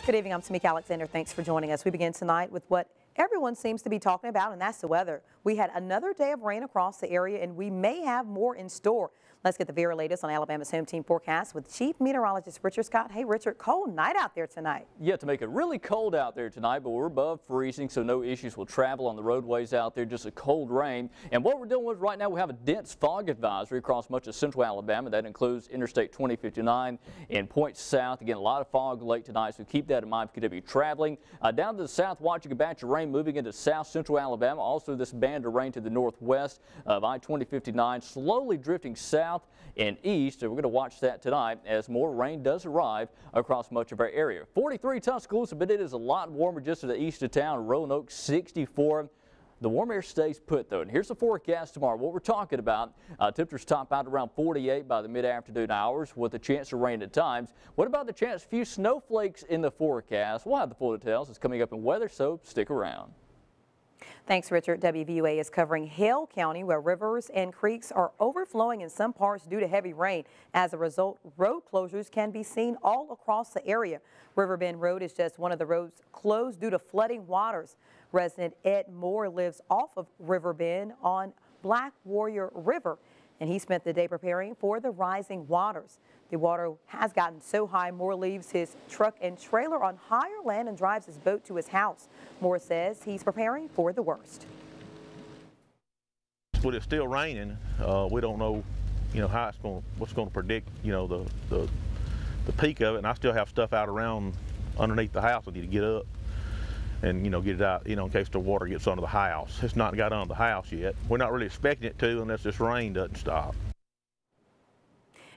Good evening, I'm Tamika Alexander. Thanks for joining us. We begin tonight with what everyone seems to be talking about, and that's the weather. We had another day of rain across the area, and we may have more in store. Let's get the very latest on Alabama's home team forecast with Chief Meteorologist Richard Scott. Hey, Richard, cold night out there tonight. Yeah, to make it really cold out there tonight, but we're above freezing, so no issues with travel on the roadways out there, just a cold rain. And what we're dealing with right now, we have a dense fog advisory across much of central Alabama. That includes Interstate 2059 and points south. Again, a lot of fog late tonight, so keep that in mind if you're going to be traveling. Down to the south, watching a batch of rain moving into south central Alabama. Also, this band of rain to the northwest of I-2059, slowly drifting south and east. So we're going to watch that tonight as more rain does arrive across much of our area. 43 Tuscaloosa, but it is a lot warmer just to the east of town. Roanoke 64. The warm air stays put though, and here's the forecast tomorrow. What we're talking about, temperatures top out around 48 by the mid-afternoon hours with a chance of rain at times. What about the chance of a few snowflakes in the forecast? We'll have the full details. It's coming up in weather, so stick around. Thanks, Richard. WVUA is covering Hale County, where rivers and creeks are overflowing in some parts due to heavy rain. As a result, road closures can be seen all across the area. Riverbend Road is just one of the roads closed due to flooding waters. Resident Ed Moore lives off of Riverbend on Black Warrior River, and he spent the day preparing for the rising waters. The water has gotten so high, Moore leaves his truck and trailer on higher land and drives his boat to his house. Moore says he's preparing for the worst. But it's still raining. We don't know, how it's going, what's going to predict, the peak of it. And I still have stuff out around underneath the house I need to get up and, get it out, in case the water gets under the house. It's not got under the house yet. We're not really expecting it to unless this rain doesn't stop.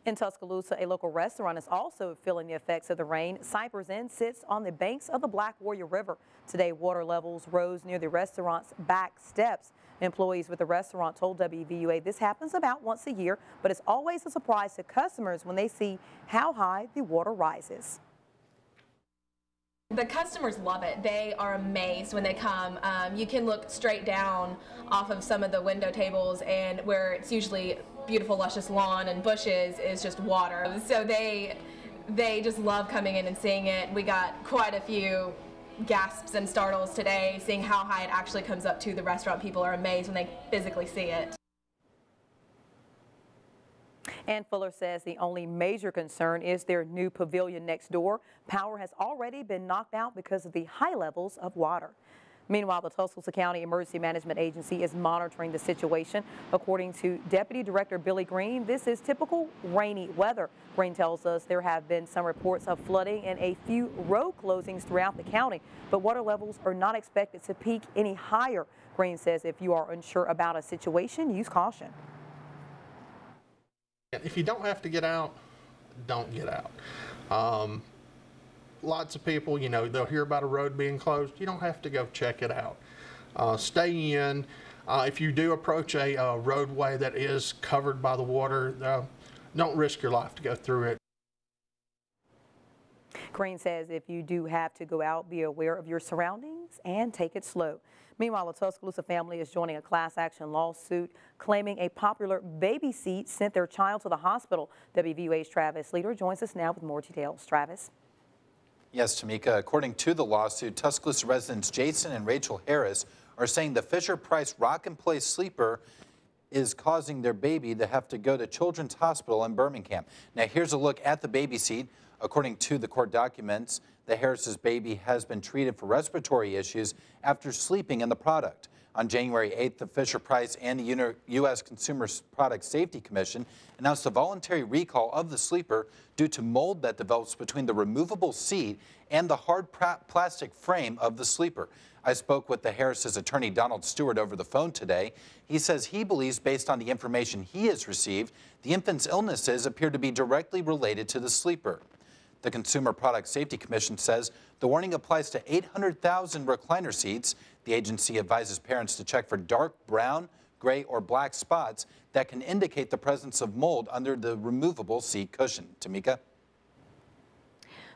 In Tuscaloosa, a local restaurant is also feeling the effects of the rain. Cypress Inn sits on the banks of the Black Warrior River. Today, water levels rose near the restaurant's back steps. Employees with the restaurant told WVUA this happens about once a year, but it's always a surprise to customers when they see how high the water rises. The customers love it. They are amazed when they come. You can look straight down off of some of the window tables, and where it's usually beautiful luscious lawn and bushes is just water. So they just love coming in and seeing it. We got quite a few gasps and startles today seeing how high it actually comes up to the restaurant. People are amazed when they physically see it. Ann Fuller says the only major concern is their new pavilion next door. Power has already been knocked out because of the high levels of water. Meanwhile, the Tuscaloosa County Emergency Management Agency is monitoring the situation. According to Deputy Director Billy Green, this is typical rainy weather. Green tells us there have been some reports of flooding and a few road closings throughout the county, but water levels are not expected to peak any higher. Green says if you are unsure about a situation, use caution. If you don't have to get out, don't get out. Lots of people, they'll hear about a road being closed. You don't have to go check it out. Stay in. If you do approach a roadway that is covered by the water, don't risk your life to go through it. Green says if you do have to go out, be aware of your surroundings and take it slow. Meanwhile, a Tuscaloosa family is joining a class action lawsuit claiming a popular baby seat sent their child to the hospital. WVUA's Travis Leader joins us now with more details. Travis. Yes, Tamika. According to the lawsuit, Tuscaloosa residents Jason and Rachel Harris are saying the Fisher-Price Rock and Play sleeper is causing their baby to have to go to Children's Hospital in Birmingham. Now, here's a look at the baby seat. According to the court documents, the Harris's baby has been treated for respiratory issues after sleeping in the product. On January 8th, the Fisher-Price and the U.S. Consumer Product Safety Commission announced a voluntary recall of the sleeper due to mold that develops between the removable seat and the hard plastic frame of the sleeper. I spoke with the Harris's attorney, Donald Stewart, over the phone today. He says he believes, based on the information he has received, the infant's illnesses appear to be directly related to the sleeper. The Consumer Product Safety Commission says the warning applies to 800,000 recliner seats. The agency advises parents to check for dark brown, gray, or black spots that can indicate the presence of mold under the removable seat cushion. Tamika?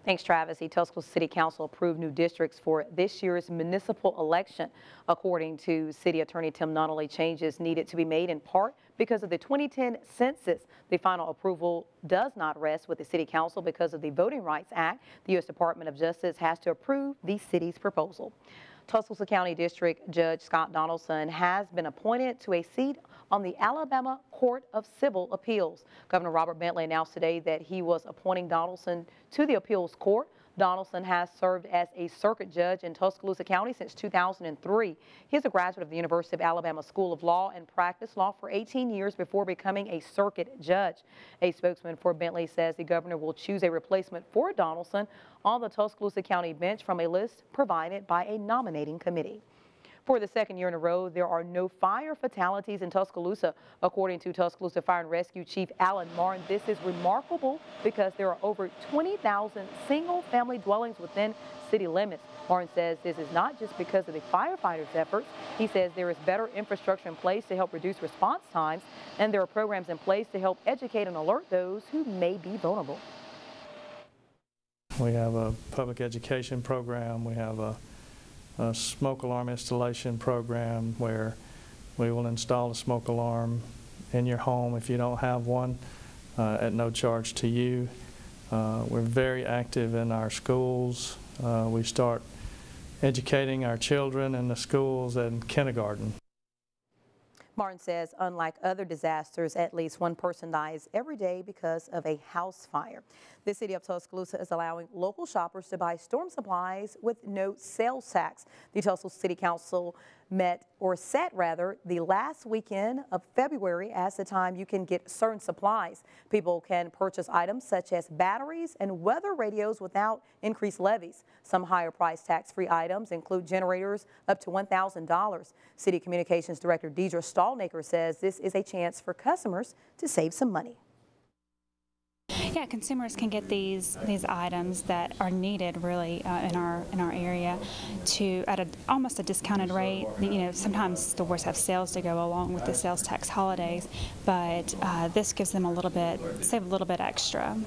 Thanks, Travis. The Tuscaloosa City Council approved new districts for this year's municipal election. According to City Attorney Tim Nunnally, changes needed to be made in part because of the 2010 census. The final approval does not rest with the City Council because of the Voting Rights Act. The U.S. Department of Justice has to approve the city's proposal. Tuscaloosa County District Judge Scott Donaldson has been appointed to a seat on the Alabama Court of Civil Appeals. Governor Robert Bentley announced today that he was appointing Donaldson to the appeals court. Donaldson has served as a circuit judge in Tuscaloosa County since 2003. He's a graduate of the University of Alabama School of Law and practiced law for 18 years before becoming a circuit judge. A spokesman for Bentley says the governor will choose a replacement for Donaldson on the Tuscaloosa County bench from a list provided by a nominating committee. For the second year in a row, there are no fire fatalities in Tuscaloosa. According to Tuscaloosa Fire and Rescue Chief Alan Martin, this is remarkable because there are over 20,000 single-family dwellings within city limits. Martin says this is not just because of the firefighters' efforts. He says there is better infrastructure in place to help reduce response times, and there are programs in place to help educate and alert those who may be vulnerable. We have a public education program. We have a smoke alarm installation program where we will install a smoke alarm in your home if you don't have one at no charge to you. We're very active in our schools. We start educating our children in the schools and kindergarten. Martin says, unlike other disasters, at least one person dies every day because of a house fire. The city of Tuscaloosa is allowing local shoppers to buy storm supplies with no sales tax. The Tuscaloosa City Council set the last weekend of February as the time you can get certain supplies. People can purchase items such as batteries and weather radios without increased levies. Some higher price tax-free items include generators up to $1,000. City Communications Director Deidre Stallnaker says this is a chance for customers to save some money. Yeah, consumers can get these items that are needed really in our area at almost a discounted rate. You know, sometimes stores have sales to go along with the sales tax holidays, but this gives them save a little bit extra.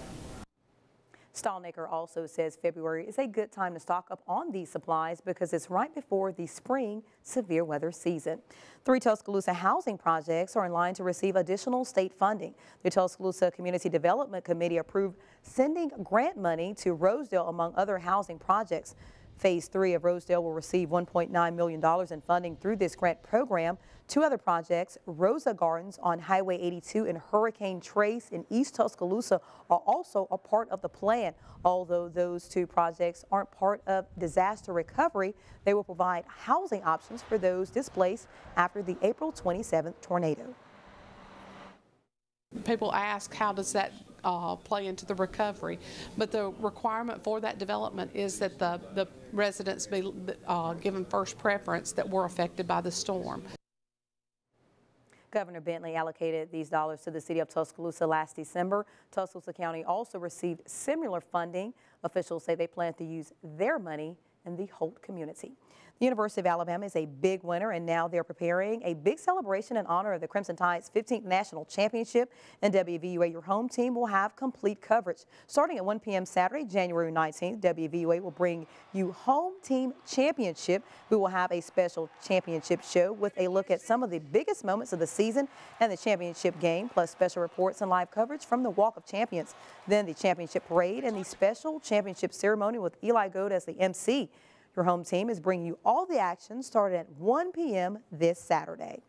Stallnaker also says February is a good time to stock up on these supplies because it's right before the spring severe weather season. 3 Tuscaloosa housing projects are in line to receive additional state funding. The Tuscaloosa Community Development Committee approved sending grant money to Rosedale among other housing projects. Phase 3 of Rosedale will receive $1.9 million in funding through this grant program. 2 other projects, Rosa Gardens on Highway 82 and Hurricane Trace in East Tuscaloosa, are also a part of the plan. Although those 2 projects aren't part of disaster recovery, they will provide housing options for those displaced after the April 27th tornado. People ask, how does that play into the recovery? But the requirement for that development is that the residents be given first preference that were affected by the storm. Governor Bentley allocated these dollars to the city of Tuscaloosa last December. Tuscaloosa County also received similar funding. Officials say they plan to use their money in the Holt community. The University of Alabama is a big winner, and now they're preparing a big celebration in honor of the Crimson Tide's 15th national championship. And WVUA, your home team, will have complete coverage. Starting at 1 p.m. Saturday, January 19th, WVUA will bring you Home Team Championship. We will have a special championship show with a look at some of the biggest moments of the season and the championship game, plus special reports and live coverage from the Walk of Champions. Then the championship parade and the special championship ceremony with Eli Gold as the MC. Your home team is bringing you all the action starting at 1 p.m. this Saturday.